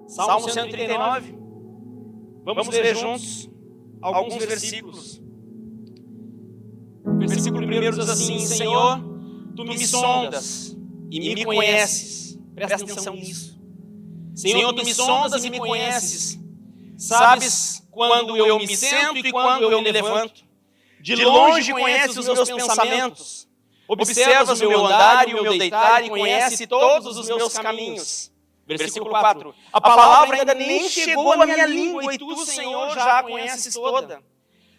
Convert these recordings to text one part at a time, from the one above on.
Salmo 139. Vamos ler juntos alguns versículos. Versículo 1 diz assim: Senhor, tu me sondas e me conheces. Presta atenção nisso. Senhor, tu me sondas e me conheces. Sabes quando eu me sento e quando eu me levanto. De longe conheces os meus pensamentos. Observas o meu andar e o meu deitar e conhece todos os meus caminhos. Versículo 4. A palavra ainda nem chegou à minha língua e tu, Senhor, já a conheces toda.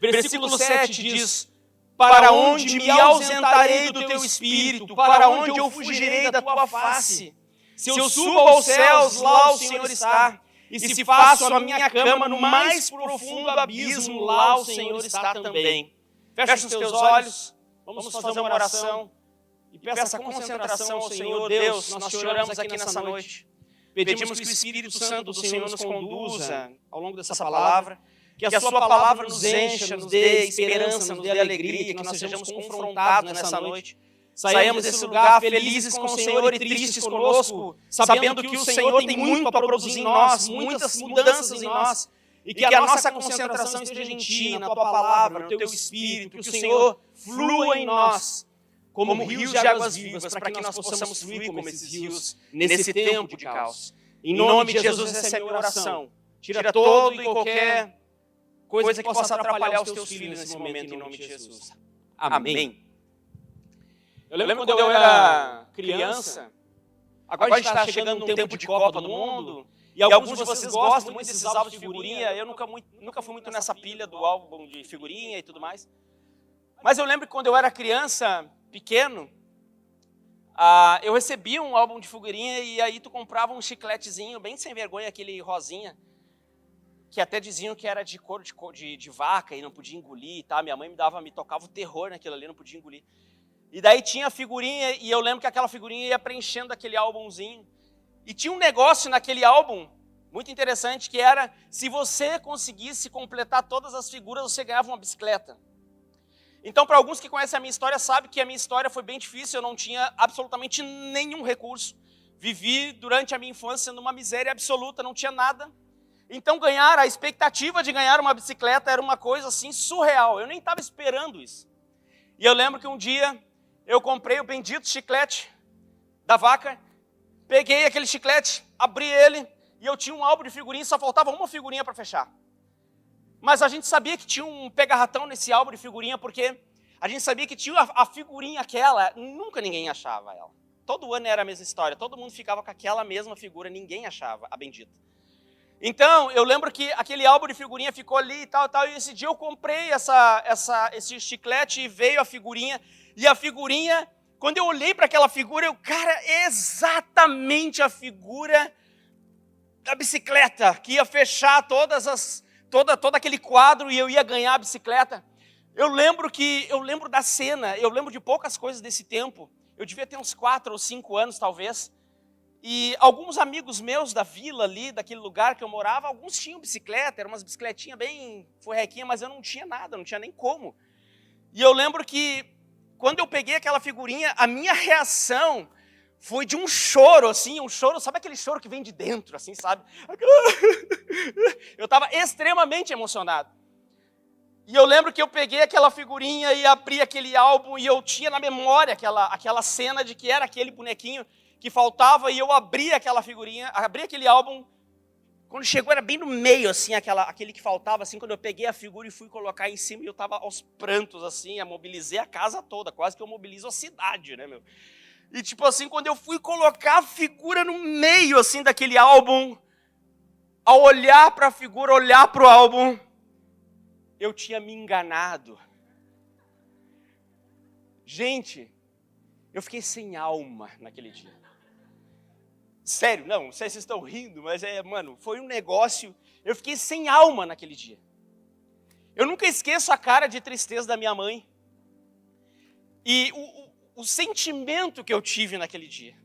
Versículo 7 diz: para onde me ausentarei do teu espírito? Para onde eu fugirei da tua face? Se eu subo aos céus, lá o Senhor está. E se faço a minha cama no mais profundo abismo, lá o Senhor está também. Fecha os teus olhos, vamos fazer uma oração. E peça concentração ao Senhor. Deus, nós te oramos aqui nessa noite. Pedimos que o Espírito Santo do Senhor nos conduza ao longo dessa palavra. Que a sua palavra nos encha, nos dê esperança, nos dê alegria, que nós sejamos confrontados nessa noite. Saímos desse lugar felizes com o Senhor e tristes conosco, sabendo que o Senhor tem muito a produzir em nós, muitas mudanças em nós, e que a nossa concentração esteja em Ti, na Tua palavra, no Teu Espírito, que o Senhor flua em nós como rios de águas vivas, para que nós possamos fluir como esses rios nesse tempo de caos. Em nome de Jesus, essa é a minha oração. Tira todo e qualquer coisa que possa atrapalhar os Teus filhos nesse momento, em nome de Jesus. Amém. Eu lembro quando eu era criança, agora a gente está chegando num tempo de Copa do Mundo, e alguns de vocês gostam muito desses álbuns de figurinha. Eu nunca fui muito nessa pilha do álbum de figurinha e tudo mais. Mas eu lembro que quando eu era criança, pequeno, eu recebia um álbum de figurinha e aí tu comprava um chicletezinho, bem sem vergonha, aquele rosinha, que até diziam que era de couro de vaca e não podia engolir, tá? Minha mãe me tocava o terror naquilo ali, não podia engolir. E daí tinha a figurinha, e eu lembro que aquela figurinha ia preenchendo aquele álbumzinho. E tinha um negócio naquele álbum, muito interessante, que era, se você conseguisse completar todas as figuras, você ganhava uma bicicleta. Então, para alguns que conhecem a minha história, sabem que a minha história foi bem difícil, eu não tinha absolutamente nenhum recurso. Vivi durante a minha infância numa miséria absoluta, não tinha nada. Então, a expectativa de ganhar uma bicicleta era uma coisa assim surreal, eu nem estava esperando isso. E eu lembro que um dia eu comprei o bendito chiclete da vaca, peguei aquele chiclete, abri ele e eu tinha um álbum de figurinha, só faltava uma figurinha para fechar. Mas a gente sabia que tinha um pega-ratão nesse álbum de figurinha, porque a gente sabia que tinha a figurinha aquela, nunca ninguém achava ela. Todo ano era a mesma história, todo mundo ficava com aquela mesma figura, ninguém achava a bendita. Então, eu lembro que aquele álbum de figurinha ficou ali e tal, e esse dia eu comprei esse chiclete e veio a figurinha. E a figurinha, quando eu olhei para aquela figura, cara, é exatamente a figura da bicicleta, que ia fechar todo aquele quadro e eu ia ganhar a bicicleta. Eu lembro da cena, eu lembro de poucas coisas desse tempo. Eu devia ter uns 4 ou 5 anos, talvez. E alguns amigos meus da vila ali, daquele lugar que eu morava, alguns tinham bicicleta, eram umas bicicletinhas bem forrequinhas, mas eu não tinha nada, não tinha nem como. E eu lembro que, quando eu peguei aquela figurinha, a minha reação foi de um choro, assim, um choro, sabe aquele choro que vem de dentro, assim, sabe? Eu estava extremamente emocionado. E eu lembro que eu peguei aquela figurinha e abri aquele álbum e eu tinha na memória aquela cena de que era aquele bonequinho que faltava, e eu abri aquela figurinha, abri aquele álbum, quando chegou era bem no meio, assim, aquele que faltava, assim, quando eu peguei a figura e fui colocar em cima, e eu estava aos prantos, assim, eu mobilizei a casa toda, quase que eu mobilizo a cidade, né, meu? E tipo assim, quando eu fui colocar a figura no meio, assim, daquele álbum, ao olhar para a figura, olhar para o álbum, eu tinha me enganado. Gente, eu fiquei sem alma naquele dia. Sério, não sei se vocês estão rindo, mas foi um negócio, eu fiquei sem alma naquele dia. Eu nunca esqueço a cara de tristeza da minha mãe. E o sentimento que eu tive naquele dia.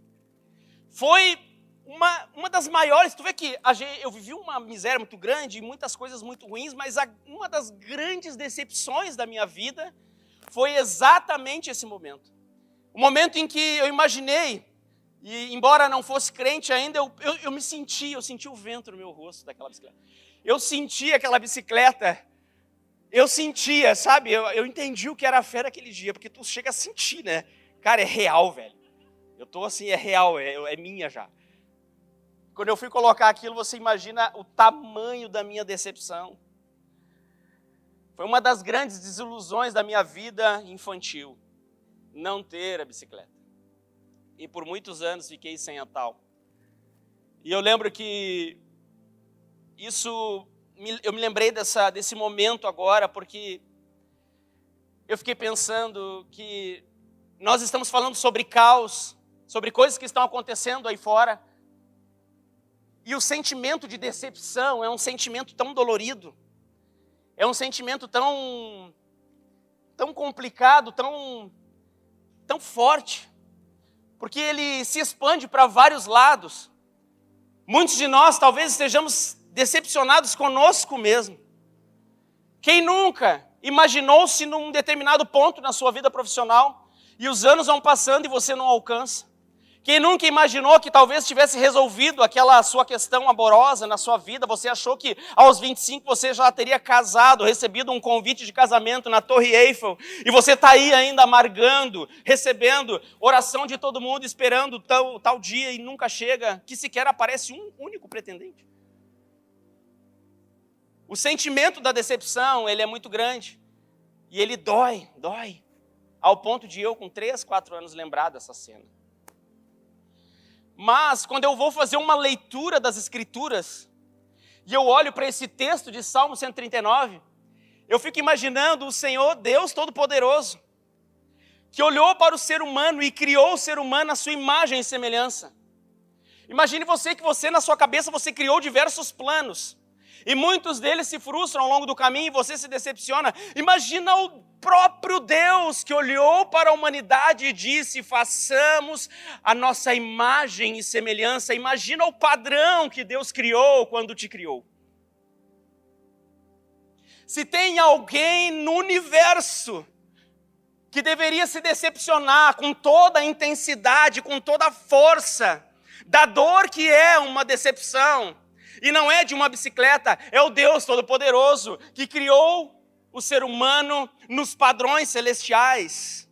Foi uma das maiores, tu vê que eu vivi uma miséria muito grande, muitas coisas muito ruins, mas uma das grandes decepções da minha vida foi exatamente esse momento. O momento em que eu imaginei E embora não fosse crente ainda, eu senti o vento no meu rosto daquela bicicleta. Eu senti aquela bicicleta, eu sentia, sabe? Eu entendi o que era a fé naquele dia, porque tu chega a sentir, né? Cara, é real, velho. Eu tô assim, é real, é minha já. Quando eu fui colocar aquilo, você imagina o tamanho da minha decepção. Foi uma das grandes desilusões da minha vida infantil, não ter a bicicleta. E por muitos anos fiquei sem a tal. E eu lembro que eu me lembrei desse momento agora, porque eu fiquei pensando que nós estamos falando sobre caos, sobre coisas que estão acontecendo aí fora. E o sentimento de decepção é um sentimento tão dolorido, é um sentimento tão complicado, tão forte, porque ele se expande para vários lados. Muitos de nós talvez estejamos decepcionados conosco mesmo. Quem nunca imaginou-se num determinado ponto na sua vida profissional e os anos vão passando e você não alcança? Quem nunca imaginou que talvez tivesse resolvido aquela sua questão amorosa na sua vida? Você achou que aos 25 você já teria casado, recebido um convite de casamento na Torre Eiffel, e você está aí ainda amargando, recebendo oração de todo mundo, esperando tal dia e nunca chega, que sequer aparece um único pretendente. O sentimento da decepção, ele é muito grande, e ele dói, ao ponto de eu com 3, 4 anos lembrar dessa cena. Mas, quando eu vou fazer uma leitura das Escrituras, e eu olho para esse texto de Salmo 139, eu fico imaginando o Senhor, Deus Todo-Poderoso, que olhou para o ser humano e criou o ser humano à sua imagem e semelhança. Imagine que você, na sua cabeça, você criou diversos planos, e muitos deles se frustram ao longo do caminho e você se decepciona. Imagina o próprio Deus que olhou para a humanidade e disse: façamos a nossa imagem e semelhança. Imagina o padrão que Deus criou quando te criou. Se tem alguém no universo que deveria se decepcionar com toda a intensidade, com toda a força da dor que é uma decepção, e não é de uma bicicleta, é o Deus Todo-Poderoso que criou o ser humano nos padrões celestiais.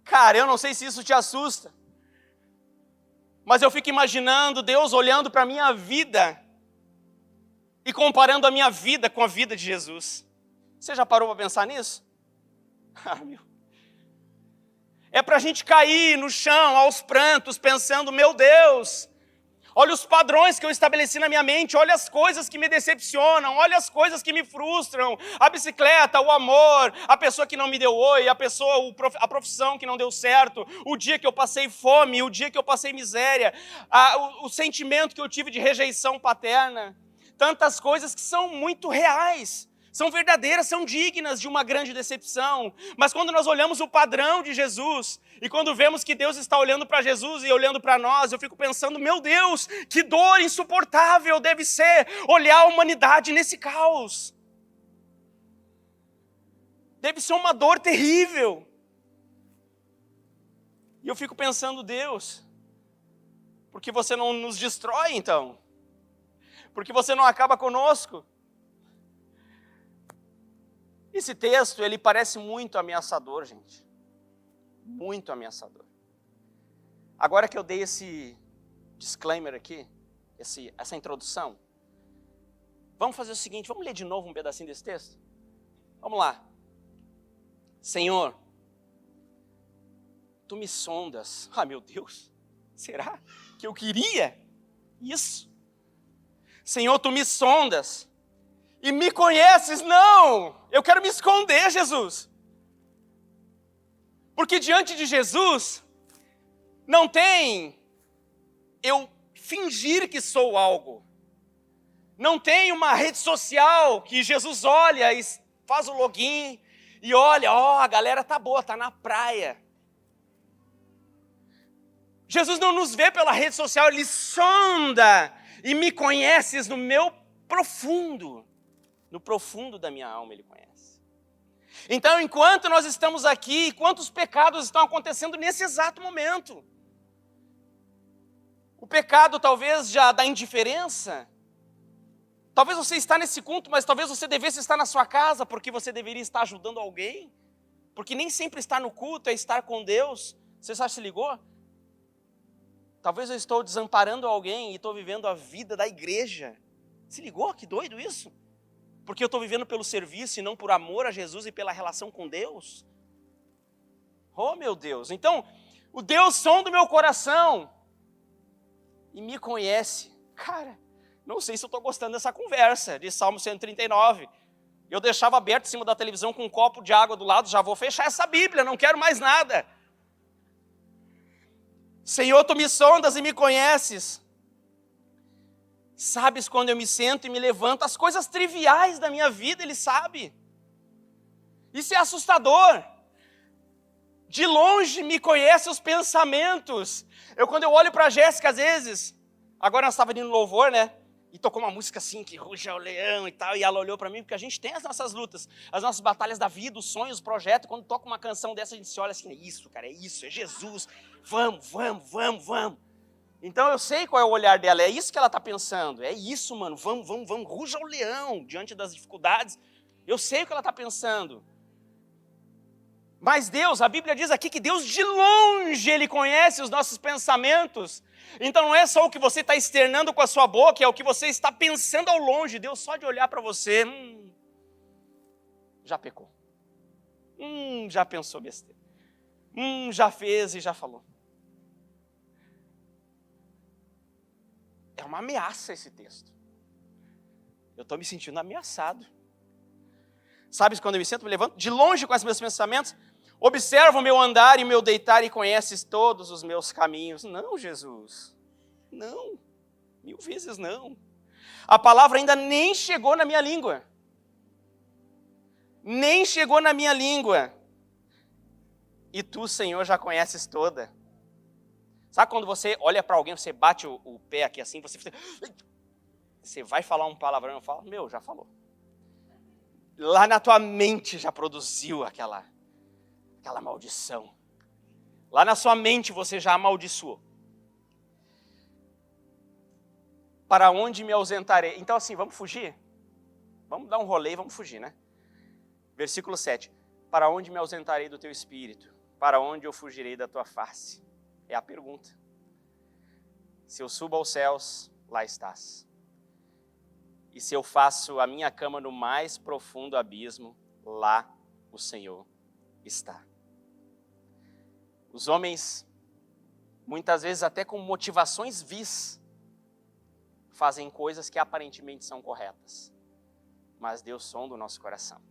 Cara, eu não sei se isso te assusta, mas eu fico imaginando Deus olhando para a minha vida e comparando a minha vida com a vida de Jesus. Você já parou para pensar nisso? É para a gente cair no chão, aos prantos, pensando: meu Deus, olha os padrões que eu estabeleci na minha mente, olha as coisas que me decepcionam, olha as coisas que me frustram, a bicicleta, o amor, a pessoa que não me deu oi, a profissão que não deu certo, o dia que eu passei fome, o dia que eu passei miséria, o sentimento que eu tive de rejeição paterna, tantas coisas que são muito reais, são verdadeiras, são dignas de uma grande decepção. Mas quando nós olhamos o padrão de Jesus, e quando vemos que Deus está olhando para Jesus e olhando para nós, eu fico pensando: meu Deus, que dor insuportável deve ser olhar a humanidade nesse caos. Deve ser uma dor terrível. E eu fico pensando: Deus, por que você não nos destrói então? Por que você não acaba conosco? Esse texto, ele parece muito ameaçador, gente. Muito ameaçador. Agora que eu dei esse disclaimer aqui, essa introdução, vamos fazer o seguinte, vamos ler de novo um pedacinho desse texto? Vamos lá. Senhor, tu me sondas. Ah, meu Deus, será que eu queria isso? Senhor, tu me sondas e me conheces. Não, eu quero me esconder, Jesus. Porque diante de Jesus, não tem eu fingir que sou algo. Não tem uma rede social que Jesus olha e faz o login e olha, a galera tá boa, tá na praia. Jesus não nos vê pela rede social, Ele sonda e me conheces no meu profundo. No profundo da minha alma Ele conhece. Então, enquanto nós estamos aqui, quantos pecados estão acontecendo nesse exato momento? O pecado talvez já da indiferença. Talvez você está nesse culto, mas talvez você devesse estar na sua casa, porque você deveria estar ajudando alguém. Porque nem sempre estar no culto é estar com Deus. Você já se ligou? Talvez eu estou desamparando alguém e estou vivendo a vida da igreja. Se ligou? Que doido isso? Porque eu estou vivendo pelo serviço e não por amor a Jesus e pela relação com Deus. Oh, meu Deus. Então, o Deus som do meu coração e me conhece. Cara, não sei se eu estou gostando dessa conversa de Salmo 139. Eu deixava aberto em cima da televisão com um copo de água do lado, já vou fechar essa Bíblia, não quero mais nada. Senhor, tu me sondas e me conheces. Sabes quando eu me sento e me levanto, as coisas triviais da minha vida, Ele sabe. Isso é assustador. De longe me conhece os pensamentos. Quando eu olho para a Jéssica, às vezes, agora nós estávamos indo no louvor, né? E tocou uma música assim, que ruja o leão e tal, e ela olhou para mim, porque a gente tem as nossas lutas, as nossas batalhas da vida, os sonhos, os projetos. Quando toca uma canção dessa, a gente se olha assim, é isso, cara, é isso, é Jesus. Vamos. Então eu sei qual é o olhar dela, é isso que ela está pensando. É isso, mano, vamos, ruja o leão diante das dificuldades. Eu sei o que ela está pensando. Mas Deus, a Bíblia diz aqui que Deus de longe, Ele conhece os nossos pensamentos. Então não é só o que você está externando com a sua boca, é o que você está pensando ao longe. Deus só de olhar para você, já pecou. Já pensou besteira. Já fez e já falou. É uma ameaça esse texto. Eu estou me sentindo ameaçado. Sabes quando eu me sento, me levanto, de longe com os meus pensamentos, observa o meu andar e o meu deitar e conheces todos os meus caminhos. Não, Jesus. Não. 1000 vezes não. A palavra ainda nem chegou na minha língua. Nem chegou na minha língua. E tu, Senhor, já conheces toda. Sabe quando você olha para alguém, você bate o pé aqui assim, você vai falar um palavrão, eu falo, já falou. Lá na tua mente já produziu aquela maldição. Lá na sua mente você já amaldiçoou. Para onde me ausentarei? Então assim, vamos fugir? Vamos dar um rolê e vamos fugir, né? Versículo 7. Para onde me ausentarei do teu espírito? Para onde eu fugirei da tua face? É a pergunta. Se eu subo aos céus, lá estás. E se eu faço a minha cama no mais profundo abismo, lá o Senhor está. Os homens, muitas vezes até com motivações vis, fazem coisas que aparentemente são corretas. Mas Deus sonda o nosso coração.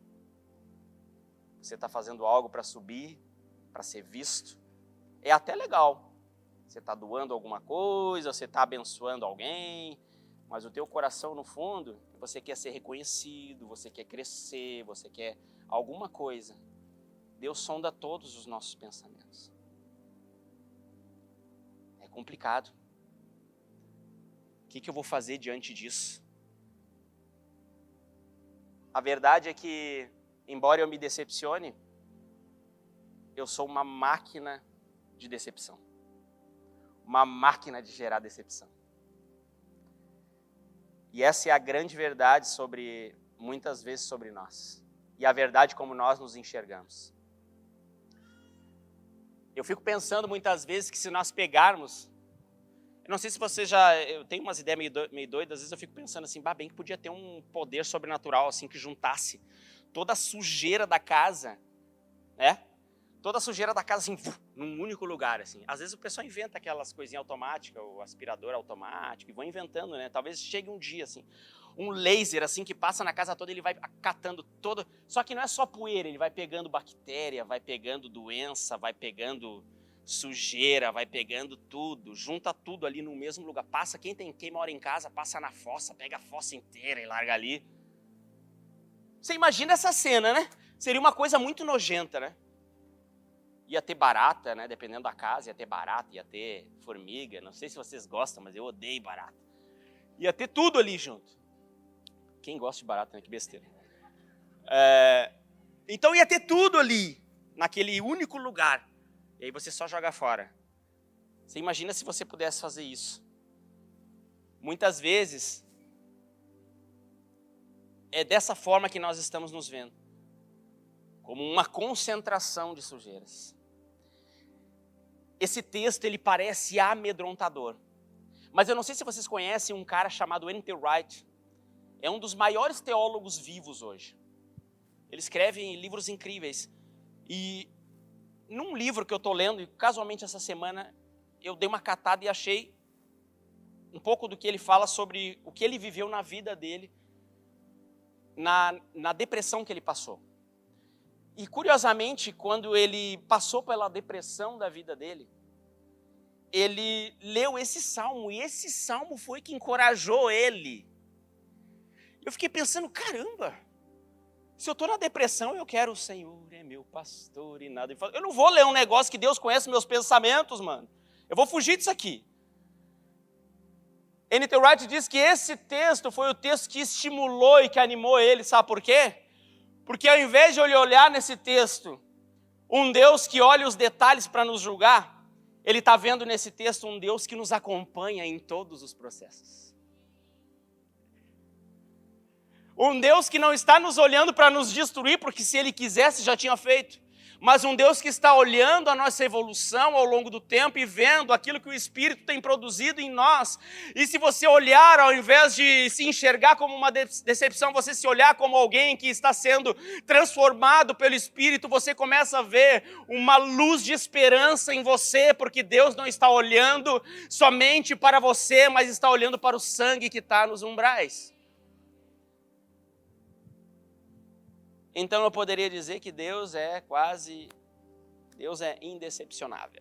Você está fazendo algo para subir, para ser visto. É até legal. Você está doando alguma coisa, você está abençoando alguém, mas o teu coração, no fundo, você quer ser reconhecido, você quer crescer, você quer alguma coisa. Deus sonda todos os nossos pensamentos. É complicado. O que eu vou fazer diante disso? A verdade é que, embora eu me decepcione, eu sou uma máquina de decepção. Uma máquina de gerar decepção. E essa é a grande verdade muitas vezes sobre nós. E a verdade como nós nos enxergamos. Eu fico pensando muitas vezes que se nós pegarmos, eu não sei se você eu tenho umas ideias meio doidas, às vezes eu fico pensando assim, bem que podia ter um poder sobrenatural assim que juntasse toda a sujeira da casa, né? Toda a sujeira da casa, assim, num único lugar, assim. Às vezes o pessoal inventa aquelas coisinhas automáticas, o aspirador automático, e vão inventando, né? Talvez chegue um dia, assim, um laser, assim, que passa na casa toda, ele vai catando todo... Só que não é só poeira, ele vai pegando bactéria, vai pegando doença, vai pegando sujeira, vai pegando tudo, junta tudo ali no mesmo lugar. Passa, quem mora em casa, passa na fossa, pega a fossa inteira e larga ali. Você imagina essa cena, né? Seria uma coisa muito nojenta, né? Ia ter barata, né? Dependendo da casa, ia ter barata, ia ter formiga. Não sei se vocês gostam, mas eu odeio barata. Ia ter tudo ali junto. Quem gosta de barata, né? Que besteira. Então ia ter tudo ali, naquele único lugar. E aí você só joga fora. Você imagina se você pudesse fazer isso. Muitas vezes, é dessa forma que nós estamos nos vendo. Como uma concentração de sujeiras. Esse texto, ele parece amedrontador. Mas eu não sei se vocês conhecem um cara chamado N.T. Wright. É um dos maiores teólogos vivos hoje. Ele escreve livros incríveis. E num livro que eu estou lendo, e casualmente essa semana, eu dei uma catada e achei um pouco do que ele fala sobre o que ele viveu na vida dele, na depressão que ele passou. E curiosamente, quando ele passou pela depressão da vida dele, ele leu esse salmo, e esse salmo foi que encorajou ele. Eu fiquei pensando, caramba, se eu estou na depressão, eu quero o Senhor é meu pastor e nada. Eu não vou ler um negócio que Deus conhece meus pensamentos, mano. Eu vou fugir disso aqui. N.T. Wright diz que esse texto foi o texto que estimulou e que animou ele, sabe por quê? Porque ao invés de ele olhar nesse texto um Deus que olha os detalhes para nos julgar, ele está vendo nesse texto um Deus que nos acompanha em todos os processos. Um Deus que não está nos olhando para nos destruir, porque se ele quisesse já tinha feito. Mas um Deus que está olhando a nossa evolução ao longo do tempo e vendo aquilo que o Espírito tem produzido em nós. E se você olhar, ao invés de se enxergar como uma decepção, você se olhar como alguém que está sendo transformado pelo Espírito, você começa a ver uma luz de esperança em você, porque Deus não está olhando somente para você, mas está olhando para o sangue que está nos umbrais. Então eu poderia dizer que Deus é indecepcionável.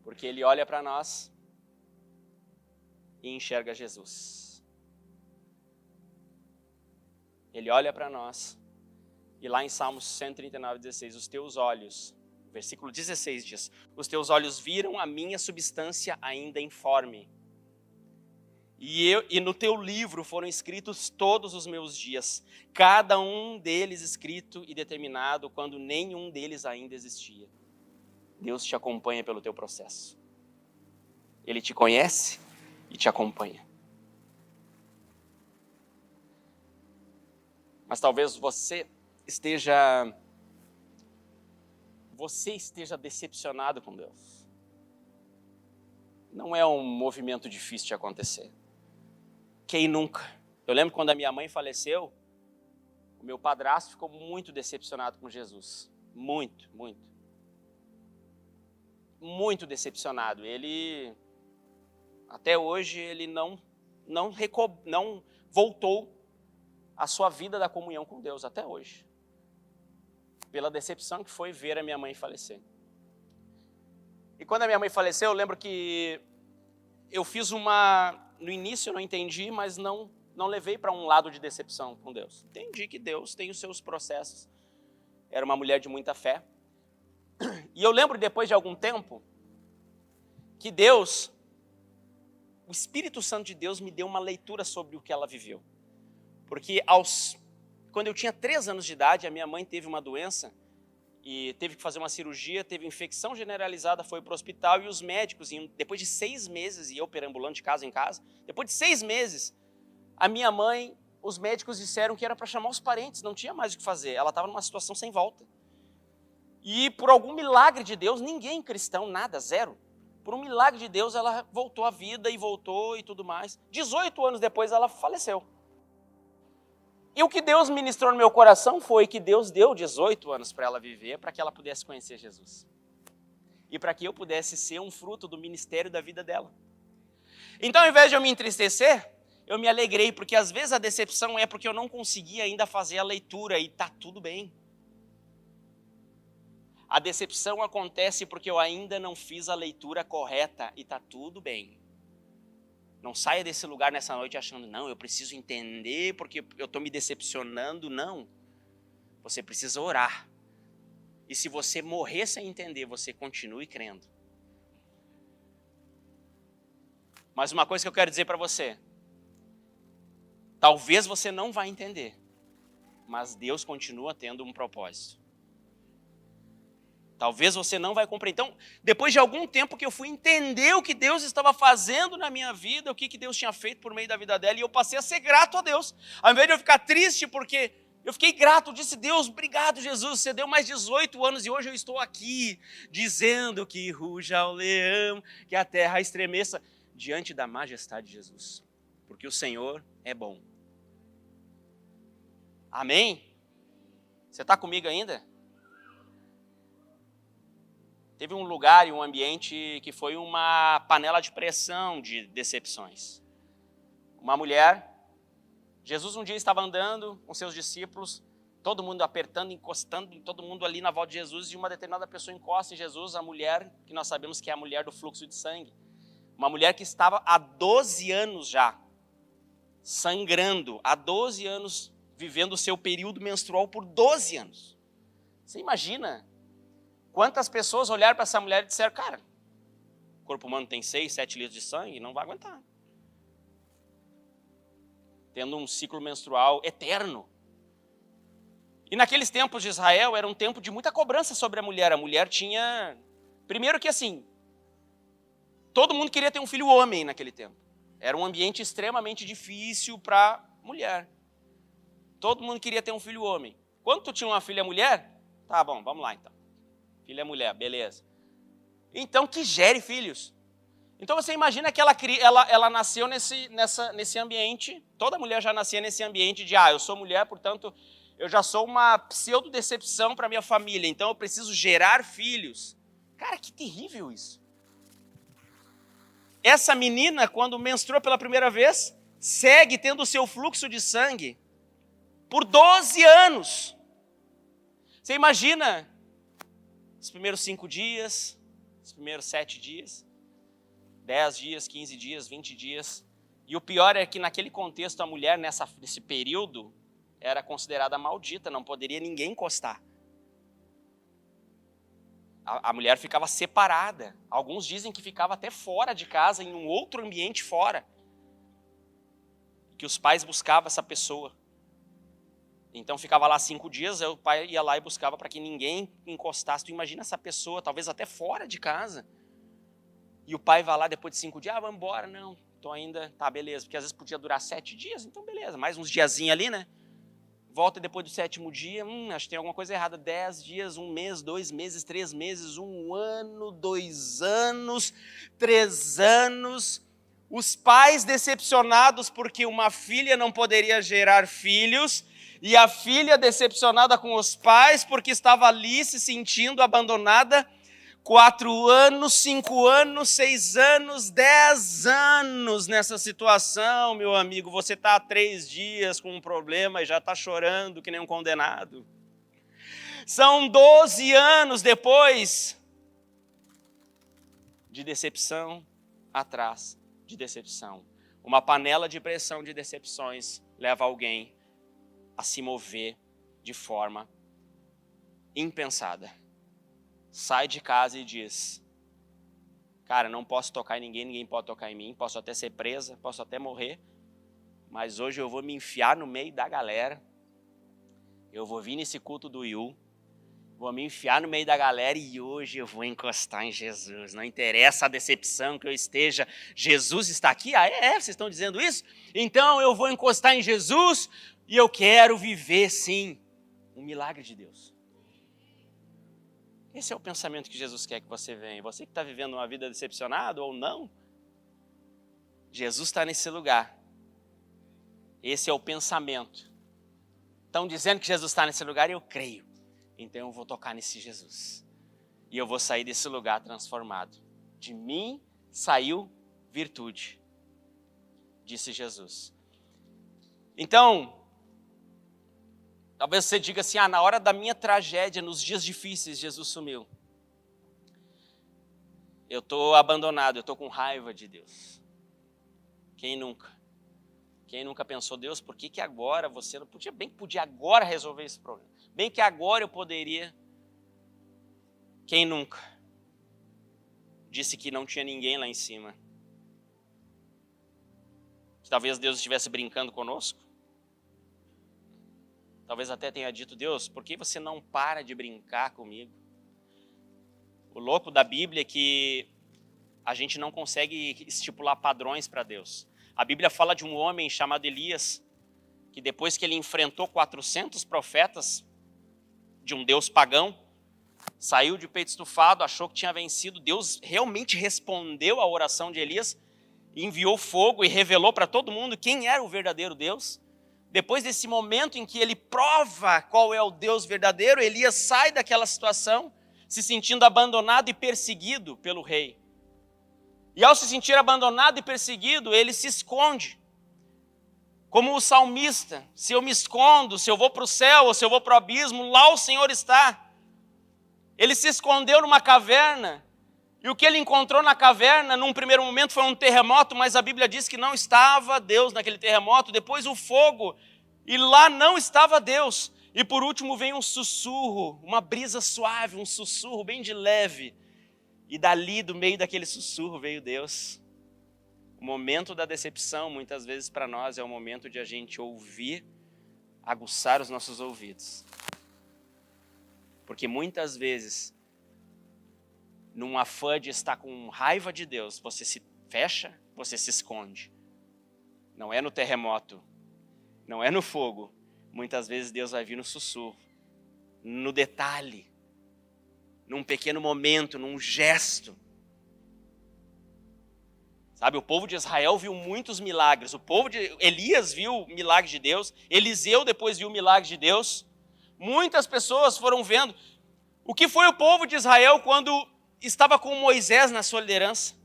Porque Ele olha para nós e enxerga Jesus. Ele olha para nós e lá em Salmos 139, 16, os teus olhos, versículo 16 diz, os teus olhos viram a minha substância ainda informe. E no teu livro foram escritos todos os meus dias, cada um deles escrito e determinado quando nenhum deles ainda existia. Deus te acompanha pelo teu processo. Ele te conhece e te acompanha. Mas talvez você esteja decepcionado com Deus. Não é um movimento difícil de acontecer. Quem nunca? Eu lembro quando a minha mãe faleceu, o meu padrasto ficou muito decepcionado com Jesus. Muito, muito. Muito decepcionado. Ele, até hoje, ele não voltou à sua vida da comunhão com Deus, até hoje. Pela decepção que foi ver a minha mãe falecer. E quando a minha mãe faleceu, eu lembro que eu fiz no início eu não entendi, mas não levei para um lado de decepção com Deus. Entendi que Deus tem os seus processos. Era uma mulher de muita fé. E eu lembro depois de algum tempo, que Deus, o Espírito Santo de Deus me deu uma leitura sobre o que ela viveu. Porque quando eu tinha 3 anos de idade, a minha mãe teve uma doença, e teve que fazer uma cirurgia, teve infecção generalizada, foi para o hospital e os médicos, depois de 6 meses, e eu perambulando de casa em casa, depois de 6 meses, a minha mãe, os médicos disseram que era para chamar os parentes, não tinha mais o que fazer, ela estava numa situação sem volta. E por algum milagre de Deus, ninguém cristão, nada, zero, por um milagre de Deus ela voltou à vida e voltou e tudo mais. 18 anos depois ela faleceu. E o que Deus ministrou no meu coração foi que Deus deu 18 anos para ela viver, para que ela pudesse conhecer Jesus. E para que eu pudesse ser um fruto do ministério da vida dela. Então, ao invés de eu me entristecer, eu me alegrei, porque às vezes a decepção é porque eu não consegui ainda fazer a leitura e está tudo bem. A decepção acontece porque eu ainda não fiz a leitura correta e está tudo bem. Não saia desse lugar nessa noite achando, não, eu preciso entender porque eu estou me decepcionando. Não. Você precisa orar. E se você morrer sem entender, você continue crendo. Mas uma coisa que eu quero dizer para você. Talvez você não vá entender. mas Deus continua tendo um propósito. Talvez você não vai compreender. Então, depois de algum tempo que eu fui entender o que Deus estava fazendo na minha vida, o que Deus tinha feito por meio da vida dela, e eu passei a ser grato a Deus. Ao invés de eu ficar triste porque eu fiquei grato, eu disse, Deus, obrigado, Jesus, você deu mais 18 anos e hoje eu estou aqui dizendo que ruja o leão, que a terra estremeça diante da majestade de Jesus, porque o Senhor é bom. Amém? Você está comigo ainda? Teve um lugar e um ambiente que foi uma panela de pressão de decepções. Uma mulher, Jesus um dia estava andando com seus discípulos, todo mundo apertando, encostando, todo mundo ali na volta de Jesus, e uma determinada pessoa encosta em Jesus, a mulher, que nós sabemos que é a mulher do fluxo de sangue. Uma mulher que estava há 12 anos já, sangrando, há 12 anos, vivendo o seu período menstrual por 12 anos. Você imagina quantas pessoas olharam para essa mulher e disseram, cara, o corpo humano tem 6, 7 litros de sangue, não vai aguentar. Tendo um ciclo menstrual eterno. E naqueles tempos de Israel, era um tempo de muita cobrança sobre a mulher. A mulher tinha... Primeiro que assim, todo mundo queria ter um filho homem naquele tempo. Era um ambiente extremamente difícil para a mulher. Todo mundo queria ter um filho homem. Quando tu tinha uma filha mulher, tá bom, vamos lá então. Filha mulher, beleza. Então que gere filhos. Então você imagina que ela nasceu nesse ambiente, toda mulher já nascia nesse ambiente de, eu sou mulher, portanto, eu já sou uma pseudo-decepção para minha família, então eu preciso gerar filhos. Cara, que terrível isso. Essa menina, quando menstruou pela primeira vez, segue tendo o seu fluxo de sangue por 12 anos. Você imagina os primeiros 5 dias, os primeiros 7 dias, 10 dias, 15 dias, 20 dias. E o pior é que naquele contexto a mulher, nesse período, era considerada maldita, não poderia ninguém encostar. A mulher ficava separada. Alguns dizem que ficava até fora de casa, em um outro ambiente fora. Que os pais buscavam essa pessoa. Então ficava lá 5 dias, aí o pai ia lá e buscava para que ninguém encostasse. Tu imagina essa pessoa, talvez até fora de casa. E o pai vai lá depois de 5 dias, vamos embora, não, tô ainda, tá, beleza. Porque às vezes podia durar 7 dias, então beleza, mais uns diazinhos ali, né? Volta depois do 7º dia, acho que tem alguma coisa errada. 10 dias, 1 mês, 2 meses, 3 meses, 1 ano, 2 anos, 3 anos. Os pais decepcionados porque uma filha não poderia gerar filhos, e a filha decepcionada com os pais porque estava ali se sentindo abandonada. 4 anos, 5 anos, 6 anos, 10 anos nessa situação, meu amigo. Você está há 3 dias com um problema e já está chorando que nem um condenado. São 12 anos depois de decepção atrás de decepção. Uma panela de pressão de decepções leva alguém a se mover de forma impensada. Sai de casa e diz, cara, não posso tocar em ninguém, ninguém pode tocar em mim, posso até ser presa, posso até morrer, mas hoje eu vou me enfiar no meio da galera, eu vou vir nesse culto do Iu, vou me enfiar no meio da galera e hoje eu vou encostar em Jesus. Não interessa a decepção que eu esteja, Jesus está aqui? Vocês estão dizendo isso? Então eu vou encostar em Jesus e eu quero viver, sim, um milagre de Deus. Esse é o pensamento que Jesus quer que você venha. Você que está vivendo uma vida decepcionada ou não, Jesus está nesse lugar. Esse é o pensamento. Estão dizendo que Jesus está nesse lugar e eu creio. Então eu vou tocar nesse Jesus. E eu vou sair desse lugar transformado. De mim saiu virtude, disse Jesus. Então, talvez você diga assim, na hora da minha tragédia, nos dias difíceis, Jesus sumiu. Eu estou abandonado, eu estou com raiva de Deus. Quem nunca? Quem nunca pensou, Deus, por que agora você não podia? Bem que podia agora resolver esse problema. Bem que agora eu poderia. Quem nunca? Disse que não tinha ninguém lá em cima. Que talvez Deus estivesse brincando conosco. Talvez até tenha dito: Deus, por que você não para de brincar comigo? O louco da Bíblia é que a gente não consegue estipular padrões para Deus. A Bíblia fala de um homem chamado Elias, que depois que ele enfrentou 400 profetas de um Deus pagão, saiu de peito estufado, achou que tinha vencido. Deus realmente respondeu à oração de Elias, enviou fogo e revelou para todo mundo quem era o verdadeiro Deus. Depois desse momento em que ele prova qual é o Deus verdadeiro, Elias sai daquela situação, se sentindo abandonado e perseguido pelo rei. E ao se sentir abandonado e perseguido, ele se esconde. Como o salmista: se eu me escondo, se eu vou para o céu ou se eu vou para o abismo, lá o Senhor está. Ele se escondeu numa caverna, e o que ele encontrou na caverna, num primeiro momento, foi um terremoto, mas a Bíblia diz que não estava Deus naquele terremoto. Depois o fogo, e lá não estava Deus. E por último vem um sussurro, uma brisa suave, um sussurro bem de leve. E dali, do meio daquele sussurro, veio Deus. O momento da decepção, muitas vezes para nós, é o momento de a gente ouvir, aguçar os nossos ouvidos. Porque muitas vezes, num afã de estar com raiva de Deus, você se fecha, você se esconde. Não é no terremoto, não é no fogo. Muitas vezes Deus vai vir no sussurro, no detalhe, num pequeno momento, num gesto. Sabe, o povo de Israel viu muitos milagres. O povo de Elias viu o milagre de Deus. Eliseu depois viu o milagre de Deus. Muitas pessoas foram vendo. O que foi o povo de Israel quando estava com Moisés na sua liderança?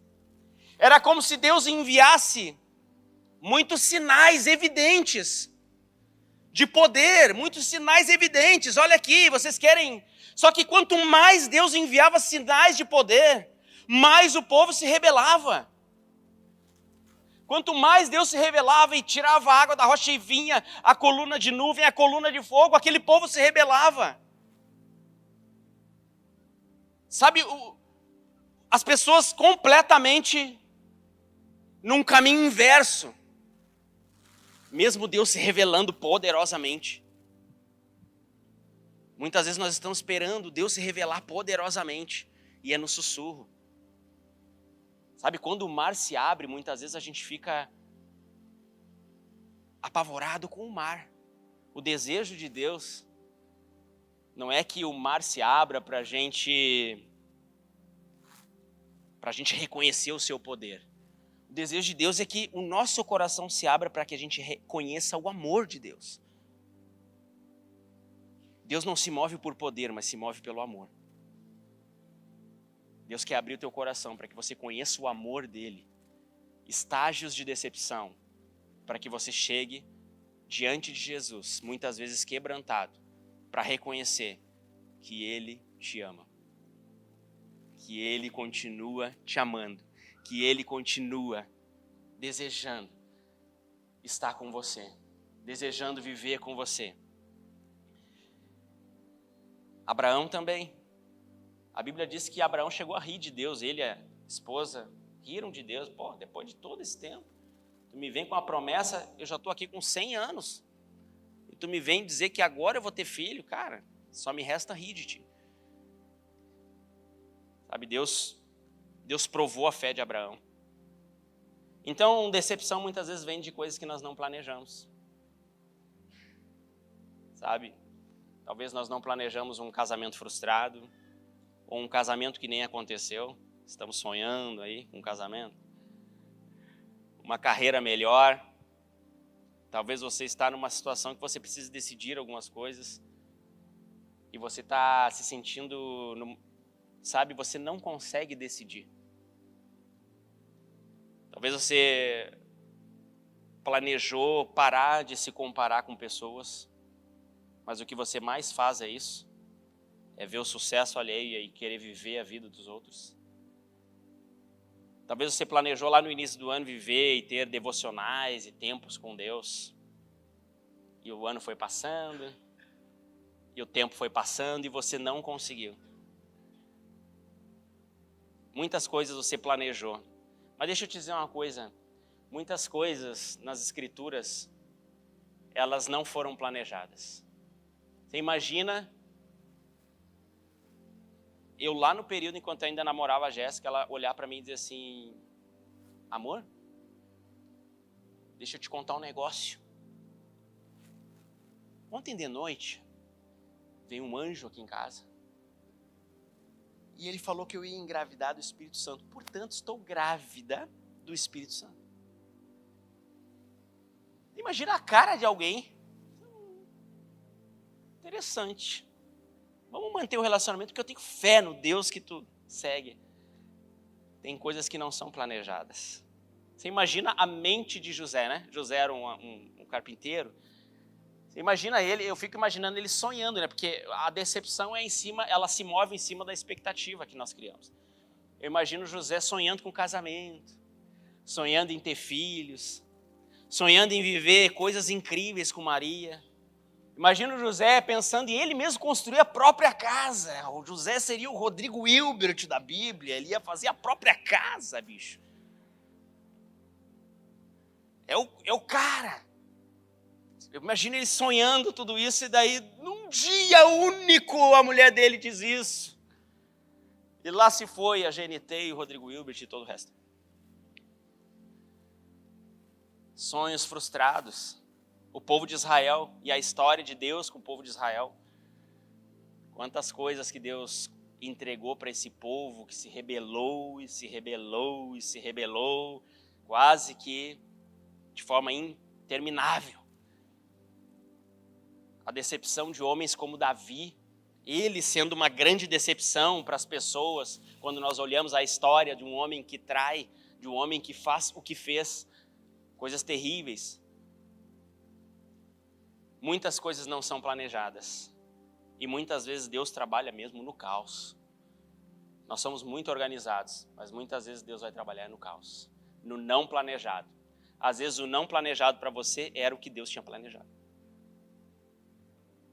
Era como se Deus enviasse muitos sinais evidentes de poder, muitos sinais evidentes. Olha aqui, vocês querem... Só que quanto mais Deus enviava sinais de poder, mais o povo se rebelava. Quanto mais Deus se revelava e tirava a água da rocha e vinha a coluna de nuvem, a coluna de fogo, aquele povo se rebelava. Sabe, as pessoas completamente num caminho inverso. Mesmo Deus se revelando poderosamente. Muitas vezes nós estamos esperando Deus se revelar poderosamente, e é no sussurro. Sabe, quando o mar se abre, muitas vezes a gente fica apavorado com o mar. O desejo de Deus não é que o mar se abra para a gente reconhecer o seu poder. O desejo de Deus é que o nosso coração se abra para que a gente reconheça o amor de Deus. Deus não se move por poder, mas se move pelo amor. Deus quer abrir o teu coração para que você conheça o amor dele. Estágios de decepção, para que você chegue diante de Jesus, muitas vezes quebrantado, para reconhecer que ele te ama. Que ele continua te amando. Que ele continua desejando estar com você. Desejando viver com você. Abraão também. A Bíblia diz que Abraão chegou a rir de Deus, ele e a esposa riram de Deus. Pô, depois de todo esse tempo, tu me vem com a promessa, eu já estou aqui com 100 anos, e tu me vem dizer que agora eu vou ter filho, cara, só me resta rir de ti. Sabe, Deus provou a fé de Abraão. Então, decepção muitas vezes vem de coisas que nós não planejamos. Sabe, talvez nós não planejamos um casamento frustrado, ou um casamento que nem aconteceu, estamos sonhando aí com um casamento, uma carreira melhor, talvez você está numa situação que você precisa decidir algumas coisas, e você está se sentindo, sabe, você não consegue decidir. Talvez você planejou parar de se comparar com pessoas, mas o que você mais faz é isso. É ver o sucesso alheio e querer viver a vida dos outros. Talvez você planejou lá no início do ano viver e ter devocionais e tempos com Deus. E o ano foi passando, e o tempo foi passando e você não conseguiu. Muitas coisas você planejou. Mas deixa eu te dizer uma coisa. Muitas coisas nas Escrituras, elas não foram planejadas. Você imagina, eu lá no período, enquanto eu ainda namorava a Jéssica, ela olhar para mim e dizer assim, amor, deixa eu te contar um negócio. Ontem de noite, veio um anjo aqui em casa. E ele falou que eu ia engravidar do Espírito Santo. Portanto, estou grávida do Espírito Santo. Imagina a cara de alguém. Interessante. Vamos manter o relacionamento, porque eu tenho fé no Deus que tu segue. Tem coisas que não são planejadas. Você imagina a mente de José, né? José era um carpinteiro. Você imagina ele, eu fico imaginando ele sonhando, né? Porque a decepção é em cima, ela se move em cima da expectativa que nós criamos. Eu imagino José sonhando com casamento, sonhando em ter filhos, sonhando em viver coisas incríveis com Maria. Imagino José pensando em ele mesmo construir a própria casa. O José seria o Rodrigo Hilbert da Bíblia, ele ia fazer a própria casa, bicho. É o cara. Eu imagino ele sonhando tudo isso e daí, num dia único, a mulher dele diz isso. E lá se foi a GNT e o Rodrigo Hilbert e todo o resto. Sonhos frustrados. O povo de Israel e a história de Deus com o povo de Israel. Quantas coisas que Deus entregou para esse povo que se rebelou e se rebelou e se rebelou, quase que de forma interminável. A decepção de homens como Davi, ele sendo uma grande decepção para as pessoas, quando nós olhamos a história de um homem que trai, de um homem que faz o que fez, coisas terríveis. Muitas coisas não são planejadas e muitas vezes Deus trabalha mesmo no caos. Nós somos muito organizados, mas muitas vezes Deus vai trabalhar no caos, no não planejado. Às vezes o não planejado para você era o que Deus tinha planejado.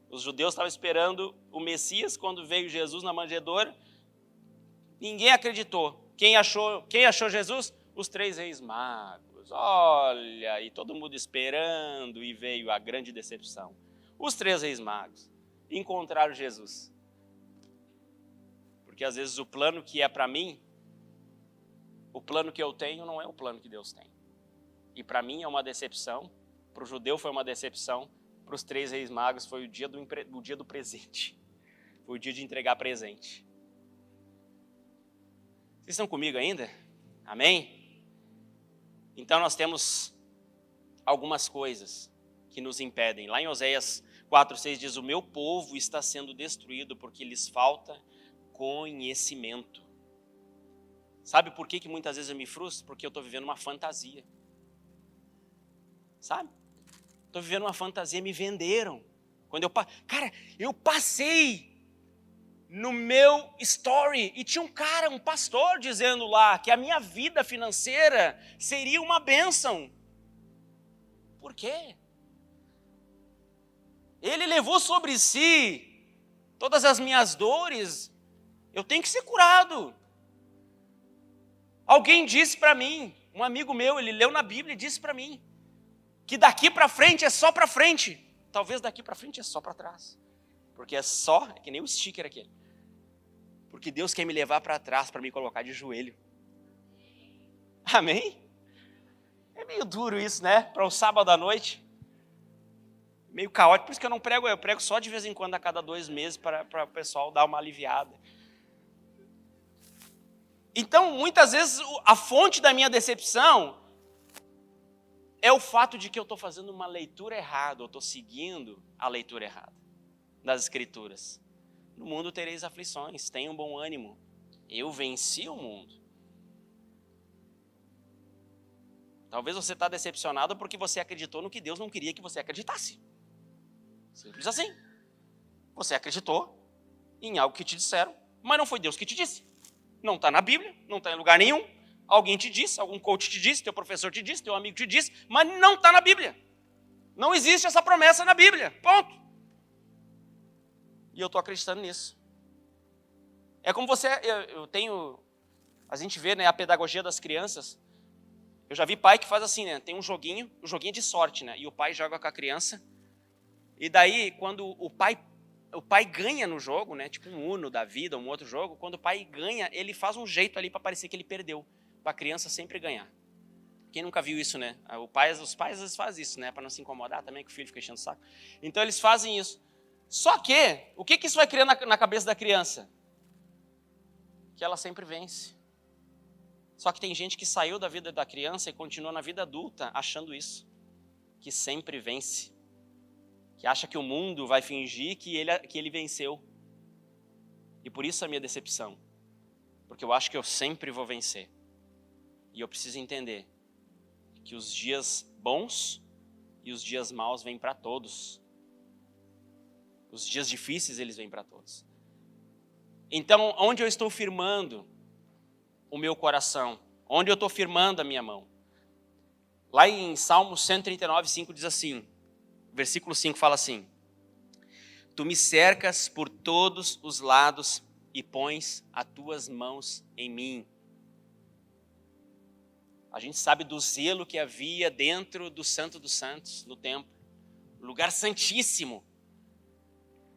Os judeus estavam esperando o Messias, quando veio Jesus na manjedoura, ninguém acreditou. Quem achou Jesus? Os 3 reis magos. Olha, e todo mundo esperando, e veio a grande decepção. Os 3 reis magos encontraram Jesus. Porque às vezes o plano que é para mim, o plano que eu tenho não é o plano que Deus tem. E para mim é uma decepção, para o judeu foi uma decepção, para os 3 reis magos foi o dia do presente. Foi o dia de entregar presente. Vocês estão comigo ainda? Amém? Então nós temos algumas coisas que nos impedem. Lá em Oséias 4:6 diz, o meu povo está sendo destruído porque lhes falta conhecimento. Sabe por que muitas vezes eu me frustro? Porque eu estou vivendo uma fantasia. Sabe? Estou vivendo uma fantasia, me venderam. Cara, eu passei no meu story e tinha um pastor dizendo lá que a minha vida financeira seria uma bênção. Por quê? Ele levou sobre si todas as minhas dores, eu tenho que ser curado. Alguém disse para mim, um amigo meu, ele leu na Bíblia e disse para mim, que daqui para frente é só para frente. Talvez daqui para frente é só para trás. Porque é que nem o sticker aquele. Porque Deus quer me levar para trás para me colocar de joelho. Amém? É meio duro isso, né? Para um sábado à noite. Meio caótico, por isso que eu prego só de vez em quando, a cada 2 meses, para o pessoal dar uma aliviada. Então, muitas vezes, a fonte da minha decepção é o fato de que eu estou fazendo uma leitura errada, eu estou seguindo a leitura errada das Escrituras. No mundo tereis aflições, tenham bom ânimo, eu venci o mundo. Talvez você está decepcionado porque você acreditou no que Deus não queria que você acreditasse. Simples assim. Você acreditou em algo que te disseram, mas não foi Deus que te disse. Não está na Bíblia, não está em lugar nenhum. Alguém te disse, algum coach te disse, teu professor te disse, teu amigo te disse, mas não está na Bíblia. Não existe essa promessa na Bíblia, ponto. E eu estou acreditando nisso. É como a gente vê, né, a pedagogia das crianças. Eu já vi pai que faz assim, né, tem um joguinho de sorte, né, e o pai joga com a criança, e daí quando o pai o pai ganha no jogo, né? Tipo um Uno da vida, um outro jogo. Quando o pai ganha, ele faz um jeito ali para parecer que ele perdeu. Para a criança sempre ganhar. Quem nunca viu isso, né? Os pais às vezes fazem isso, né? Para não se incomodar também, que o filho fica enchendo o saco. Então eles fazem isso. Só que, o que isso vai criar na cabeça da criança? Que ela sempre vence. Só que tem gente que saiu da vida da criança e continua na vida adulta achando isso. Que sempre vence. Que acha que o mundo vai fingir que ele venceu. E por isso a minha decepção. Porque eu acho que eu sempre vou vencer. E eu preciso entender que os dias bons e os dias maus vêm para todos. Os dias difíceis, eles vêm para todos. Então, onde eu estou firmando o meu coração? Onde eu estou firmando a minha mão? Lá em Salmo 139, 5 diz assim, versículo 5 fala assim: Tu me cercas por todos os lados e pões as tuas mãos em mim. A gente sabe do zelo que havia dentro do Santo dos Santos, no templo. Lugar santíssimo.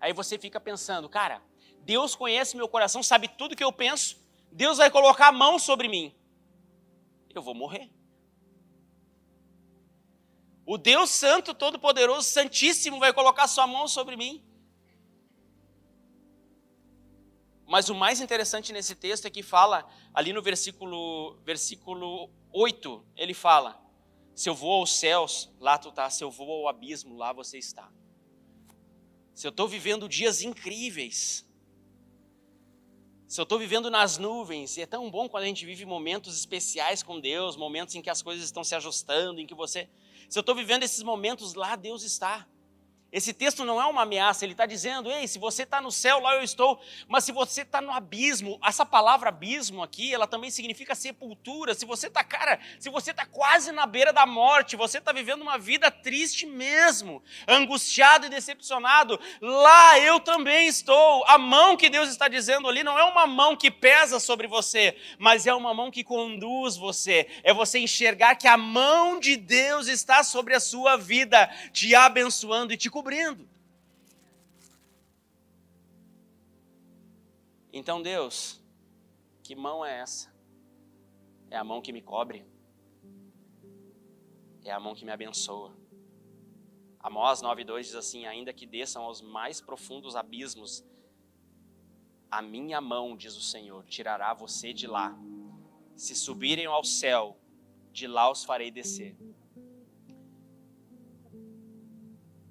Aí você fica pensando, cara, Deus conhece meu coração, sabe tudo que eu penso. Deus vai colocar a mão sobre mim. Eu vou morrer. O Deus Santo, Todo-Poderoso, Santíssimo vai colocar sua mão sobre mim. Mas o mais interessante nesse texto é que fala, ali no versículo 8, ele fala, se eu vou aos céus, lá tu tá, se eu vou ao abismo, lá você está. Se eu estou vivendo dias incríveis, se eu estou vivendo nas nuvens, e é tão bom quando a gente vive momentos especiais com Deus, momentos em que as coisas estão se ajustando, se eu estou vivendo esses momentos, lá Deus está. Esse texto não é uma ameaça, ele está dizendo, ei, se você está no céu, lá eu estou, mas se você está no abismo, essa palavra abismo aqui, ela também significa sepultura. Se você está quase na beira da morte, você está vivendo uma vida triste mesmo, angustiado e decepcionado, lá eu também estou. A mão que Deus está dizendo ali não é uma mão que pesa sobre você, mas é uma mão que conduz você, é você enxergar que a mão de Deus está sobre a sua vida, te abençoando e te cobrindo. Então, Deus, que mão é essa? É a mão que me cobre? É a mão que me abençoa? Amós 9:2 diz assim, ainda que desçam aos mais profundos abismos, a minha mão, diz o Senhor, tirará você de lá. Se subirem ao céu, de lá os farei descer.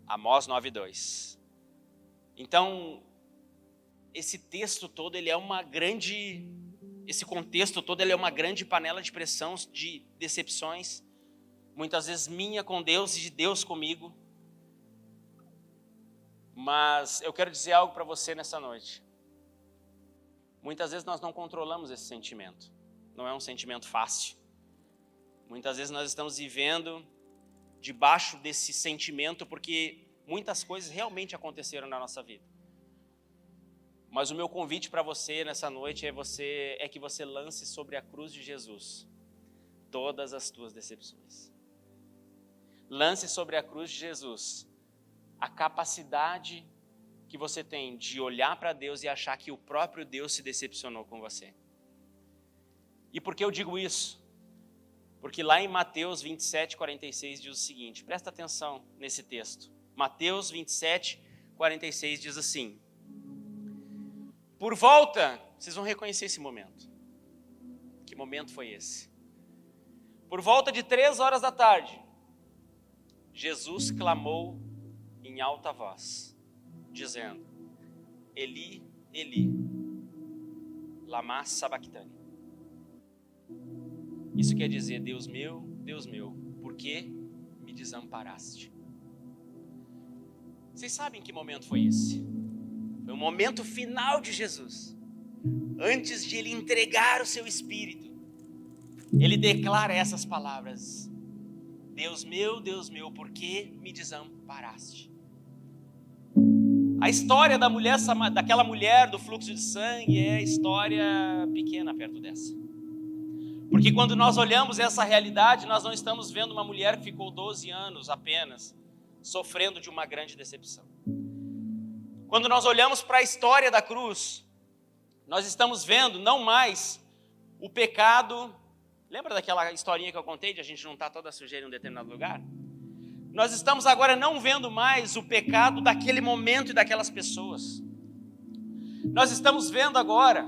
Amós 9:2. Então, esse texto todo, esse contexto todo, ele é uma grande panela de pressão, de decepções, muitas vezes minha com Deus e de Deus comigo. Mas eu quero dizer algo para você nessa noite. Muitas vezes nós não controlamos esse sentimento. Não é um sentimento fácil. Muitas vezes nós estamos vivendo debaixo desse sentimento porque muitas coisas realmente aconteceram na nossa vida. Mas o meu convite para você nessa noite é que você lance sobre a cruz de Jesus todas as tuas decepções. Lance sobre a cruz de Jesus a capacidade que você tem de olhar para Deus e achar que o próprio Deus se decepcionou com você. E por que eu digo isso? Porque lá em Mateus 27:46 diz o seguinte, presta atenção nesse texto. Mateus 27:46 diz assim, por volta, vocês vão reconhecer esse momento. Que momento foi esse? Por volta de 3 horas da tarde, Jesus clamou em alta voz, dizendo, Eli, Eli, lama sabachthani. Isso quer dizer, Deus meu, por que me desamparaste? Vocês sabem que momento foi esse? Foi o momento final de Jesus. Antes de ele entregar o seu espírito, ele declara essas palavras. Deus meu, por que me desamparaste? A história daquela mulher do fluxo de sangue é história pequena perto dessa. Porque quando nós olhamos essa realidade, nós não estamos vendo uma mulher que ficou 12 anos apenas, sofrendo de uma grande decepção. Quando nós olhamos para a história da cruz, nós estamos vendo não mais o pecado. Lembra daquela historinha que eu contei de a gente juntar toda a sujeira em um determinado lugar? Nós estamos agora não vendo mais o pecado daquele momento e daquelas pessoas. Nós estamos vendo agora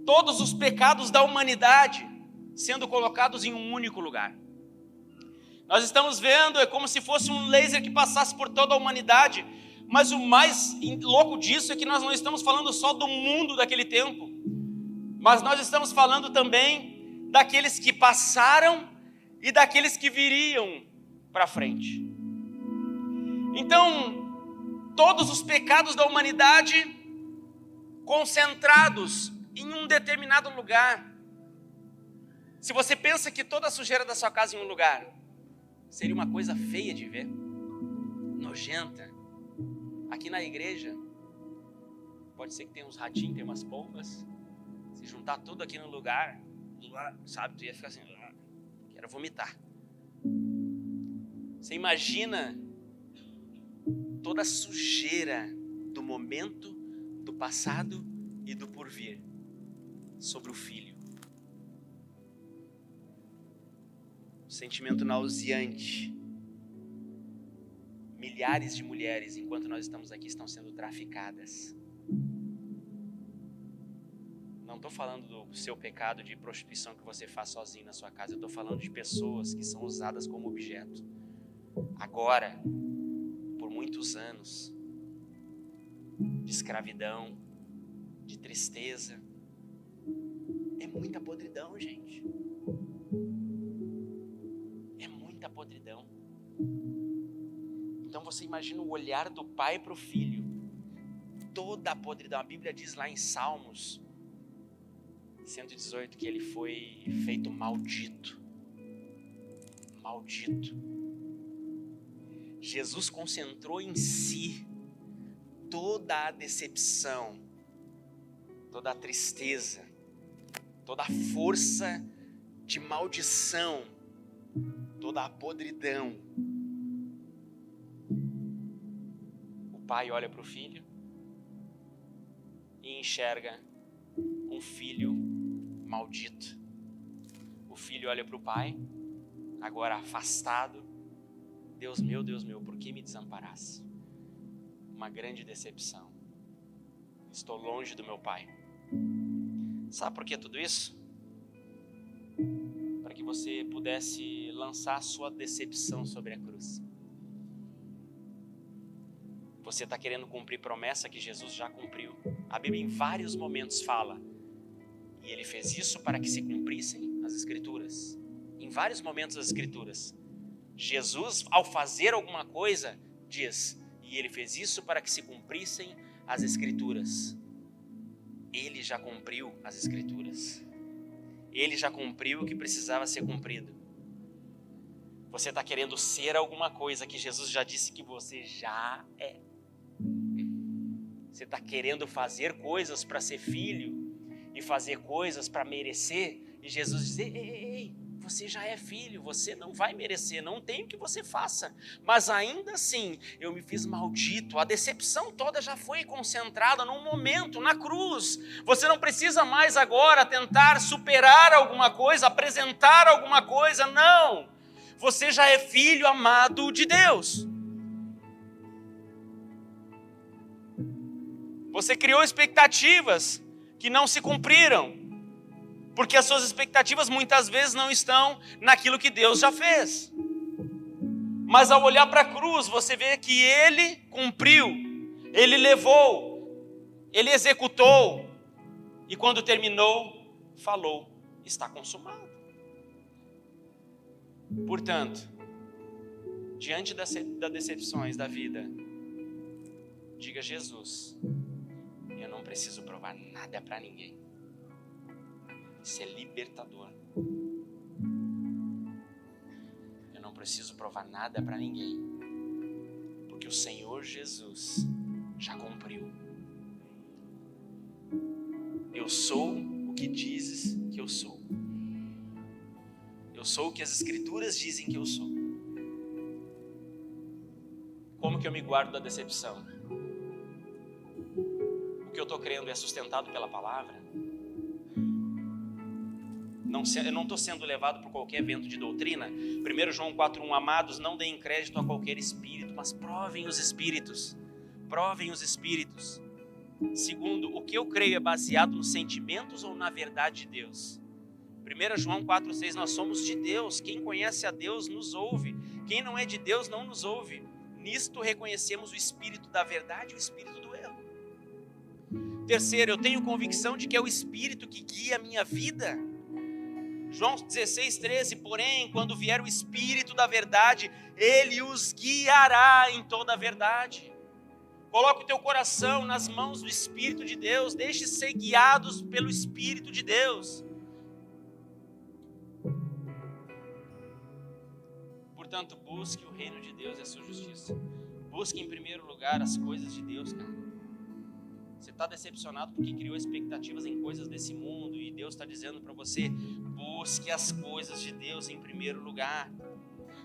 todos os pecados da humanidade sendo colocados em um único lugar. Nós estamos vendo, é como se fosse um laser que passasse por toda a humanidade, mas o mais louco disso é que nós não estamos falando só do mundo daquele tempo, mas nós estamos falando também daqueles que passaram e daqueles que viriam para frente. Então, todos os pecados da humanidade concentrados em um determinado lugar. Se você pensa que toda a sujeira da sua casa em um lugar seria uma coisa feia de ver, nojenta, aqui na igreja pode ser que tenha uns ratinhos, tem umas pombas. Se juntar tudo aqui no lugar, sabe, tu ia ficar assim, quero vomitar. Você imagina toda a sujeira do momento, do passado e do porvir sobre o filho. O sentimento nauseante. Milhares de mulheres, enquanto nós estamos aqui, estão sendo traficadas. Não estou falando do seu pecado de prostituição que você faz sozinho na sua casa. Eu estou falando de pessoas que são usadas como objeto. Agora, por muitos anos, de escravidão, de tristeza. É muita podridão, gente. É muita podridão. Então você imagina o olhar do pai para o filho. Toda a podridão. A Bíblia diz lá em Salmos 118 que ele foi feito maldito. Maldito. Jesus concentrou em si toda a decepção, toda a tristeza, toda a força de maldição, toda a podridão. O pai olha para o filho e enxerga um filho maldito. O filho olha para o pai, agora afastado. Deus meu, por que me desamparasse? Uma grande decepção. Estou longe do meu pai. Sabe por que tudo isso? Para que você pudesse lançar a sua decepção sobre a cruz. Você está querendo cumprir promessa que Jesus já cumpriu. A Bíblia em vários momentos fala. E ele fez isso para que se cumprissem as Escrituras. Em vários momentos das Escrituras. Jesus, ao fazer alguma coisa, diz, e ele fez isso para que se cumprissem as Escrituras. Ele já cumpriu as Escrituras. Ele já cumpriu o que precisava ser cumprido. Você está querendo ser alguma coisa que Jesus já disse que você já é. Você está querendo fazer coisas para ser filho e fazer coisas para merecer. E Jesus diz, ei, você já é filho, você não vai merecer, não tem o que você faça. Mas ainda assim, eu me fiz maldito. A decepção toda já foi concentrada num momento, na cruz. Você não precisa mais agora tentar superar alguma coisa, apresentar alguma coisa, não. Você já é filho amado de Deus. Você criou expectativas que não se cumpriram. Porque as suas expectativas muitas vezes não estão naquilo que Deus já fez. Mas ao olhar para a cruz, você vê que Ele cumpriu, Ele levou, Ele executou. E quando terminou, falou, está consumado. Portanto, diante das decepções da vida, diga, Jesus, eu não preciso provar nada para ninguém. Isso é libertador. Eu não preciso provar nada para ninguém, porque o Senhor Jesus já cumpriu. Eu sou o que dizes que eu sou. Eu sou o que as Escrituras dizem que eu sou. Como que eu me guardo da decepção? estou crendo é sustentado pela palavra? Eu não estou sendo levado por qualquer vento de doutrina. 1 João 4,1: amados, não deem crédito a qualquer espírito, mas provem os espíritos. Provem os espíritos. Segundo, o que eu creio é baseado nos sentimentos ou na verdade de Deus? 1 João 4,6: nós somos de Deus. Quem conhece a Deus nos ouve. Quem não é de Deus não nos ouve. Nisto reconhecemos o espírito da verdade e o espírito do erro. Terceiro, eu tenho convicção de que é o espírito que guia a minha vida. João 16,13: porém, quando vier o espírito da verdade, ele os guiará em toda a verdade. Coloque o teu coração nas mãos do Espírito de Deus. Deixe ser guiados pelo Espírito de Deus. Portanto, busque o reino de Deus e a sua justiça. Busque em primeiro lugar as coisas de Deus, cara. Você está decepcionado porque criou expectativas em coisas desse mundo e Deus está dizendo para você: busque as coisas de Deus em primeiro lugar.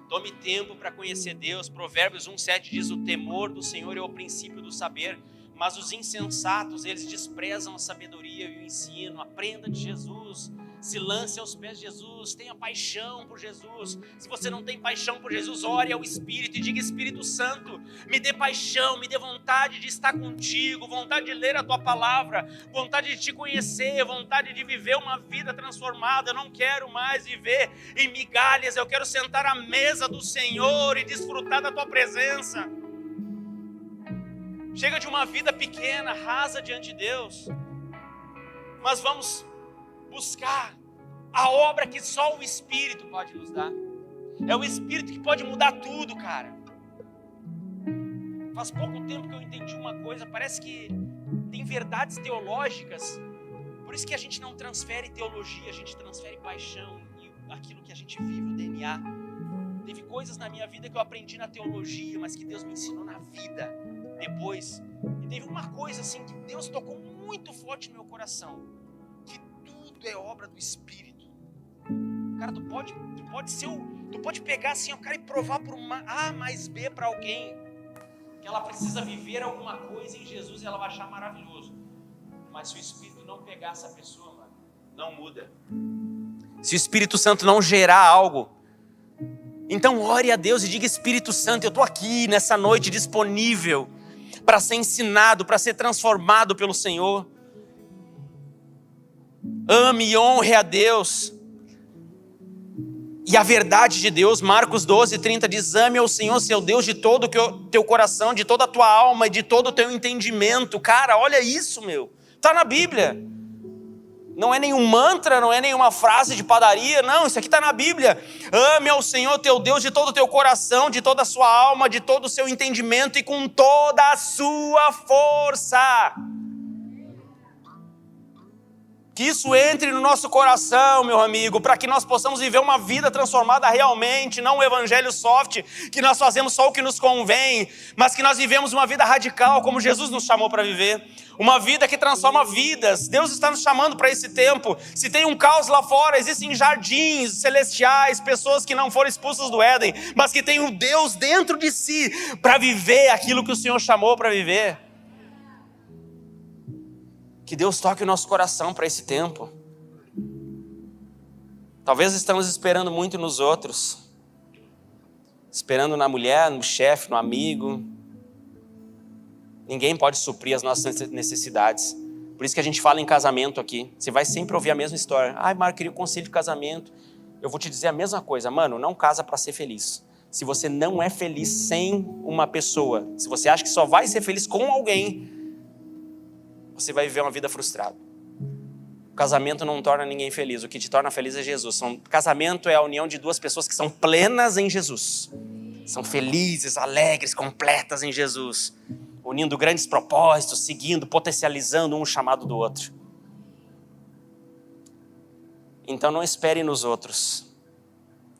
Tome tempo para conhecer Deus. Provérbios 1,7 diz: o temor do Senhor é o princípio do saber, mas os insensatos, eles desprezam a sabedoria e o ensino. Aprenda de Jesus, se lance aos pés de Jesus, tenha paixão por Jesus. Se você não tem paixão por Jesus, ore ao Espírito e diga: Espírito Santo, me dê paixão, me dê vontade de estar contigo, vontade de ler a tua palavra, vontade de te conhecer, vontade de viver uma vida transformada. Eu não quero mais viver em migalhas, eu quero sentar à mesa do Senhor e desfrutar da tua presença. Chega de uma vida pequena, rasa diante de Deus, mas vamos buscar a obra que só o Espírito pode nos dar. É o Espírito que pode mudar tudo, cara. Faz pouco tempo que eu entendi uma coisa. Parece que tem verdades teológicas. Por isso que a gente não transfere teologia, a gente transfere paixão e aquilo que a gente vive, o DNA. Teve coisas na minha vida que eu aprendi na teologia, mas que Deus me ensinou na vida depois. E teve uma coisa assim que Deus tocou muito forte no meu coração: é obra do Espírito. Cara, tu pode pegar assim, cara, e provar por uma A mais B para alguém que ela precisa viver alguma coisa em Jesus e ela vai achar maravilhoso. Mas se o Espírito não pegar essa pessoa, mano, não muda. Se o Espírito Santo não gerar algo, então ore a Deus e diga: Espírito Santo, eu estou aqui nessa noite disponível para ser ensinado, para ser transformado pelo Senhor. Ame e honre a Deus e a verdade de Deus. Marcos 12:30 diz: ame ao Senhor seu Deus de todo o teu coração, de toda a tua alma e de todo o teu entendimento. Cara, olha isso, meu. Está na Bíblia. Não é nenhum mantra, não é nenhuma frase de padaria, não, isso aqui está na Bíblia. Ame ao Senhor teu Deus de todo o teu coração, de toda a sua alma, de todo o seu entendimento e com toda a sua força. Que isso entre no nosso coração, meu amigo, para que nós possamos viver uma vida transformada realmente, não um evangelho soft, que nós fazemos só o que nos convém, mas que nós vivemos uma vida radical, como Jesus nos chamou para viver. Uma vida que transforma vidas. Deus está nos chamando para esse tempo. Se tem um caos lá fora, existem jardins celestiais, pessoas que não foram expulsas do Éden, mas que têm um Deus dentro de si para viver aquilo que o Senhor chamou para viver. Que Deus toque o nosso coração para esse tempo. Talvez estamos esperando muito nos outros. Esperando na mulher, no chefe, no amigo. Ninguém pode suprir as nossas necessidades. Por isso que a gente fala em casamento aqui. Você vai sempre ouvir a mesma história. Ai, Marco, queria um conselho de casamento. Eu vou te dizer a mesma coisa. Mano, não casa para ser feliz. Se você não é feliz sem uma pessoa, se você acha que só vai ser feliz com alguém, você vai viver uma vida frustrada. O casamento não torna ninguém feliz. O que te torna feliz é Jesus. Casamento é a união de duas pessoas que são plenas em Jesus. São felizes, alegres, completas em Jesus. Unindo grandes propósitos, seguindo, potencializando um chamado do outro. Então não espere nos outros.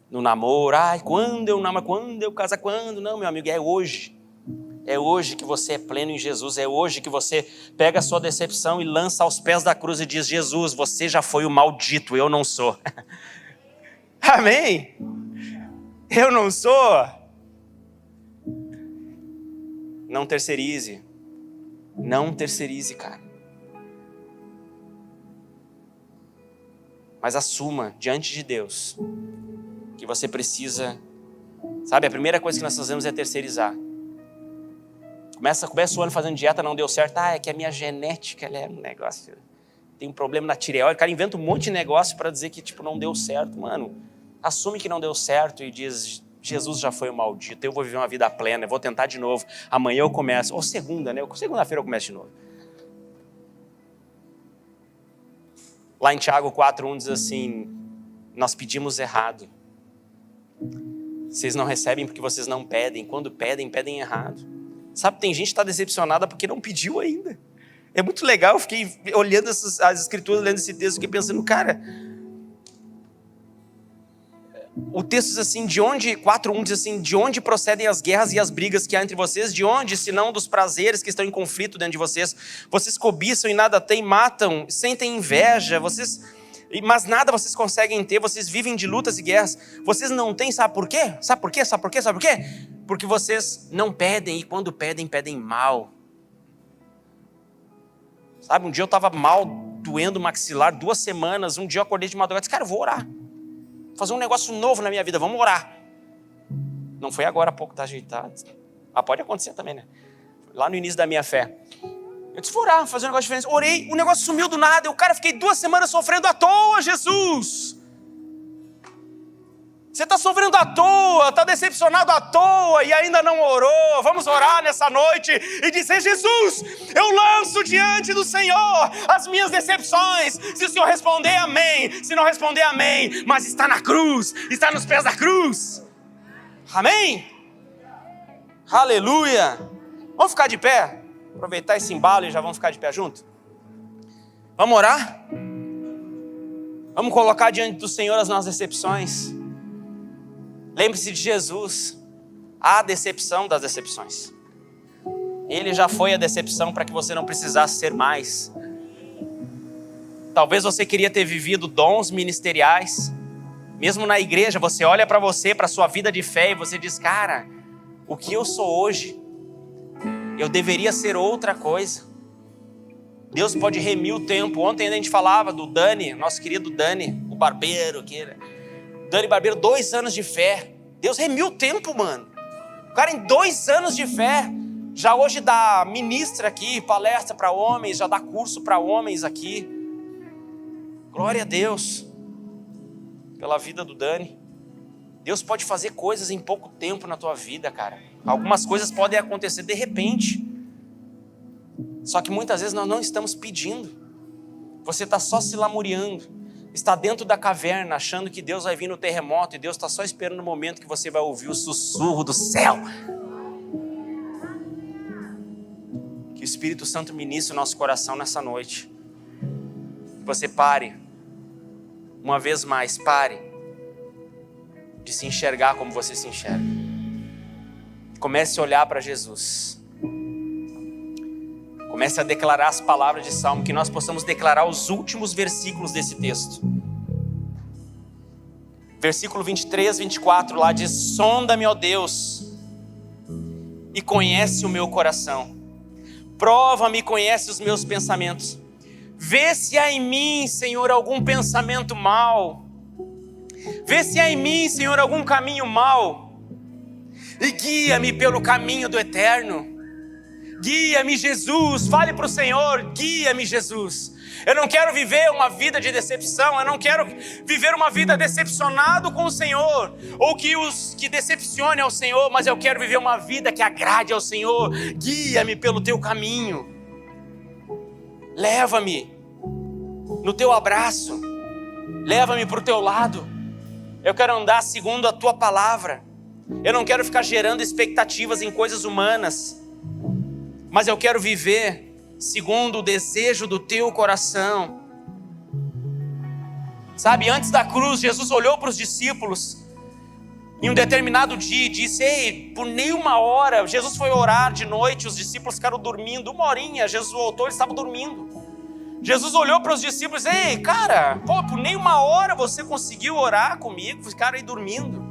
No namoro, quando eu namoro, quando eu casar, quando? Não, meu amigo, é hoje. É hoje que você é pleno em Jesus. É hoje que você pega a sua decepção e lança aos pés da cruz e diz: Jesus, você já foi o maldito, eu não sou. Amém? Eu não sou. Não terceirize. Não terceirize, cara. Mas assuma diante de Deus que você precisa, sabe, a primeira coisa que nós fazemos é terceirizar. Começa o ano fazendo dieta, não deu certo. É que a minha genética, ela é um negócio, tem um problema na tireoide. O cara inventa um monte de negócio para dizer que não deu certo. Mano, assume que não deu certo e diz, Jesus já foi o maldito, eu vou viver uma vida plena, eu vou tentar de novo. Amanhã eu começo, ou segunda-feira eu começo de novo. Lá em Tiago 4:1 diz assim, nós pedimos errado. Vocês não recebem porque vocês não pedem. Quando pedem, pedem errado. Sabe, tem gente que está decepcionada porque não pediu ainda. É muito legal, eu fiquei olhando as escrituras, lendo esse texto, fiquei pensando, cara, o texto diz assim, 4:1 diz assim, de onde procedem as guerras e as brigas que há entre vocês? De onde, senão dos prazeres que estão em conflito dentro de vocês? Vocês cobiçam e nada têm, matam, sentem inveja, mas nada vocês conseguem ter, vocês vivem de lutas e guerras. Vocês não têm, sabe por quê? Sabe por quê? Porque vocês não pedem, e quando pedem, pedem mal. Sabe, um dia eu estava mal, doendo o maxilar, 2 semanas, um dia eu acordei de madrugada e disse, cara, eu vou orar. Vou fazer um negócio novo na minha vida, vamos orar. Não foi agora há pouco, tá ajeitado. Pode acontecer também, né? Lá no início da minha fé. Eu disse, vou orar, fazer um negócio diferente. Orei, o negócio sumiu do nada. Eu, cara, fiquei 2 semanas sofrendo à toa, Jesus. Você está sofrendo à toa, está decepcionado à toa e ainda não orou. Vamos orar nessa noite e dizer, Jesus, eu lanço diante do Senhor as minhas decepções. Se o Senhor responder, amém. Se não responder, amém. Mas está na cruz, está nos pés da cruz. Amém? Aleluia. Vamos ficar de pé? Aproveitar esse embalo e já vamos ficar de pé junto? Vamos orar? Vamos colocar diante do Senhor as nossas decepções. Lembre-se de Jesus, a decepção das decepções. Ele já foi a decepção para que você não precisasse ser mais. Talvez você queria ter vivido dons ministeriais. Mesmo na igreja, você olha para você, para a sua vida de fé e você diz, cara, o que eu sou hoje, eu deveria ser outra coisa. Deus pode remir o tempo. Ontem a gente falava do Dani, nosso querido Dani, o barbeiro, Dani Barbeiro, 2 anos de fé. Deus remiu o tempo, mano. O cara em 2 anos de fé, já hoje dá ministra aqui, palestra para homens, já dá curso para homens aqui. Glória a Deus pela vida do Dani. Deus pode fazer coisas em pouco tempo na tua vida, cara. Algumas coisas podem acontecer de repente. Só que muitas vezes nós não estamos pedindo. Você está só se lamuriando. Está dentro da caverna, achando que Deus vai vir no terremoto e Deus está só esperando o momento que você vai ouvir o sussurro do céu. Que o Espírito Santo ministre o nosso coração nessa noite. Que você pare, uma vez mais, pare de se enxergar como você se enxerga. Comece a olhar para Jesus. Comece a declarar as palavras de Salmo, que nós possamos declarar os últimos versículos desse texto. Versículo 23, 24 lá diz, sonda-me, ó Deus, e conhece o meu coração. Prova-me e conhece os meus pensamentos. Vê se há em mim, Senhor, algum pensamento mau. Vê se há em mim, Senhor, algum caminho mau. E guia-me pelo caminho do eterno. Guia-me, Jesus. Fale para o Senhor, guia-me, Jesus. Eu não quero viver uma vida de decepção. Eu não quero viver uma vida decepcionado com o Senhor, ou que os que decepcionem ao Senhor, mas eu quero viver uma vida que agrade ao Senhor. Guia-me pelo teu caminho. Leva-me no teu abraço. Leva-me para o teu lado. Eu quero andar segundo a tua palavra. Eu não quero ficar gerando expectativas em coisas humanas, mas eu quero viver segundo o desejo do teu coração. Sabe, antes da cruz, Jesus olhou para os discípulos em um determinado dia e disse, ei, por nem 1 hora, Jesus foi orar de noite, os discípulos ficaram dormindo, 1 horinha, Jesus voltou, eles estavam dormindo. Jesus olhou para os discípulos, ei, cara, por nem 1 hora você conseguiu orar comigo, ficaram aí dormindo.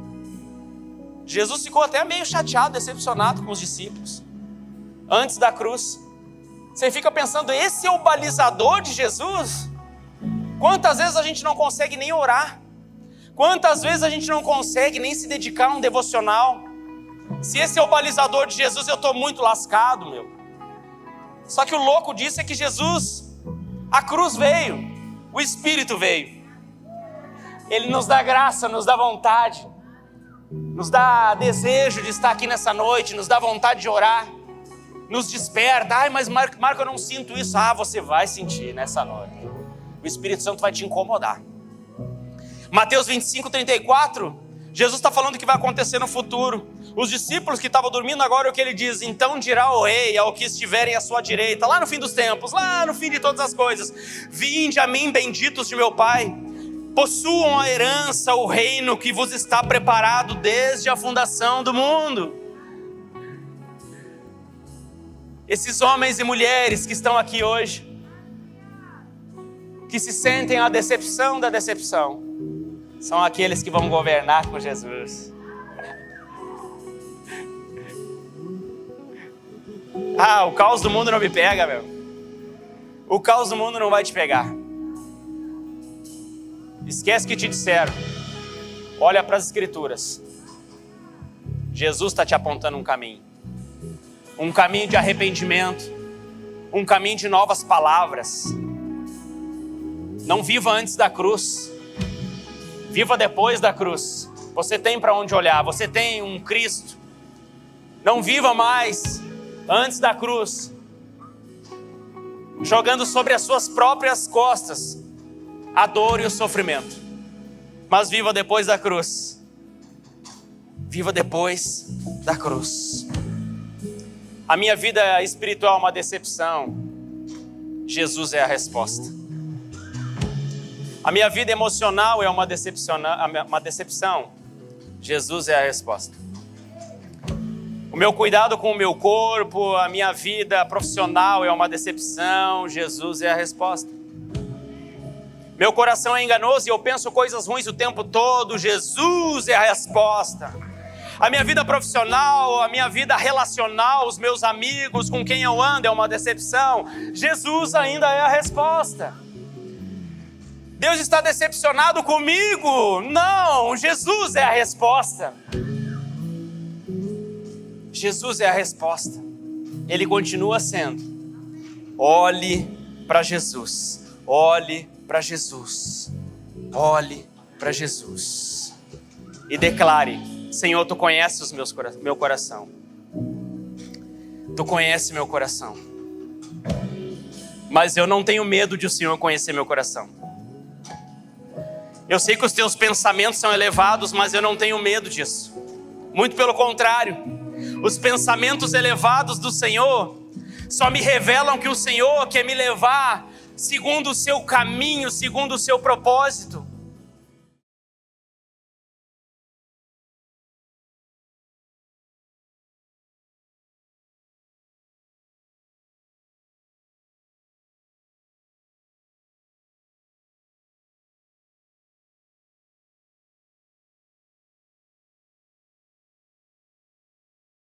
Jesus ficou até meio chateado, decepcionado com os discípulos. Antes da cruz, você fica pensando, esse é o balizador de Jesus? Quantas vezes a gente não consegue nem orar? Quantas vezes a gente não consegue nem se dedicar a um devocional? Se esse é o balizador de Jesus, eu estou muito lascado, meu. Só que o louco disso é que Jesus, a cruz veio, o Espírito veio. Ele nos dá graça, nos dá vontade, nos dá desejo de estar aqui nessa noite, nos dá vontade de orar, nos desperta. Ai, mas Marco, eu não sinto isso. Ah, você vai sentir nessa noite. O Espírito Santo vai te incomodar. Mateus 25:34, Jesus está falando o que vai acontecer no futuro. Os discípulos que estavam dormindo agora, o que ele diz? Então dirá o rei ao que estiverem à sua direita, lá no fim dos tempos, lá no fim de todas as coisas: vinde a mim, benditos de meu Pai, possuam a herança, o reino que vos está preparado desde a fundação do mundo. Esses homens e mulheres que estão aqui hoje, que se sentem a decepção da decepção, são aqueles que vão governar com Jesus. Ah, o caos do mundo não me pega, meu. O caos do mundo não vai te pegar. Esquece que te disseram. Olha para as Escrituras. Jesus está te apontando um caminho. Um caminho de arrependimento. Um caminho de novas palavras. Não viva antes da cruz. Viva depois da cruz. Você tem para onde olhar. Você tem um Cristo. Não viva mais antes da cruz, jogando sobre as suas próprias costas a dor e o sofrimento. Mas viva depois da cruz. Viva depois da cruz. A minha vida espiritual é uma decepção. Jesus é a resposta. A minha vida emocional é uma decepção. Jesus é a resposta. O meu cuidado com o meu corpo, a minha vida profissional é uma decepção. Jesus é a resposta. Meu coração é enganoso e eu penso coisas ruins o tempo todo. Jesus é a resposta. A minha vida profissional, a minha vida relacional, os meus amigos, com quem eu ando é uma decepção. Jesus ainda é a resposta. Deus está decepcionado comigo? Não, Jesus é a resposta. Jesus é a resposta. Ele continua sendo. Olhe para Jesus. Olhe para Jesus. Olhe para Jesus. E declare: Senhor, Tu conheces meu coração. Tu conheces meu coração. Mas eu não tenho medo de o Senhor conhecer meu coração. Eu sei que os Teus pensamentos são elevados, mas eu não tenho medo disso. Muito pelo contrário. Os pensamentos elevados do Senhor só me revelam que o Senhor quer me levar segundo o seu caminho, segundo o seu propósito.